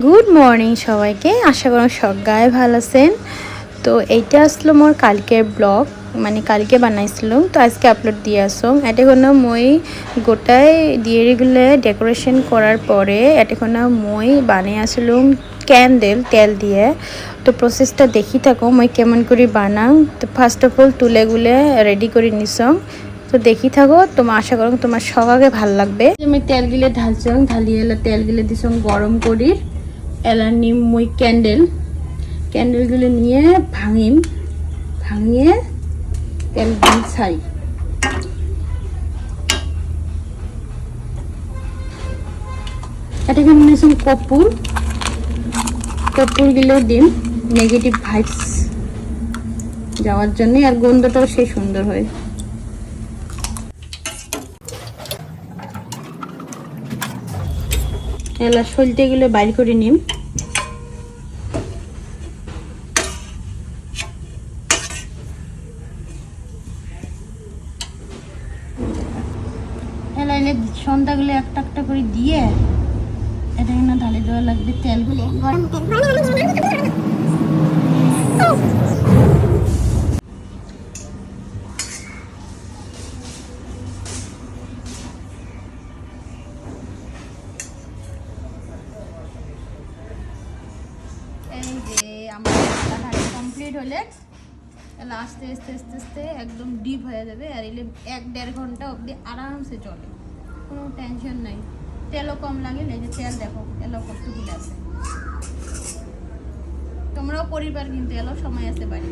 Good morning সবাইকে, আশা করি সবাই ভালো আছেন। তো এইটা আসলো মোর কালকের ব্লগ, মানে কালকে বানাইছিলাম, তো আজকে আপলোড দিয়ে আসুন। এটাখন মই গোটাই দিয়ে গেলে ডেকোরেশন করার পরে এটাখন মই বানিয়ে আসলাম ক্যান্ডেল তেল দিয়ে। তো প্রসেসটা দেখি থাকো মই কেমন করে বানাং। তো ফার্স্ট অফ অল তুলেগুলে রেডি করে নিছং, তো দেখি থাকো। তোমার আশা করো তোমার সবাইকে ভাল লাগবে। আমি তেল গিলে ঢালছং, ঢালিয়ে এলে তেল গিলে দিছং গরম করি। এলার নিম মই ক্যান্ডেলগুলো নিয়ে ভাঙিয়ে তেল দিয়ে ছাই। এটা কেমন নিয়েছেন কর্পূরগুলো দিন নেগেটিভ ভাইবস যাওয়ার জন্য, আর গন্ধটাও সেই সুন্দর হয়। এলা সলতে গুলো বাইর করে নিম। এলাইলে সন্ধ্যাগুলো একটা একটা করে দিয়ে এটা না ঢালে দেওয়া লাগবে তেলগুলো গরম এই যে আমার ঢাকা কমপ্লিট হলে তাহলে আস্তে আস্তে আস্তে আস্তে একদম ডিপ হয়ে যাবে। আর এলে 1-1.5 ঘন্টা অবধি আরামসে চলে, কোনো টেনশন নাই। তেলও কম লাগে, এই যে তেল দেখো এলো কতগুলো আছে। তোমরাও পরিবার কিন্তু এলো সময় আছে বাড়ি।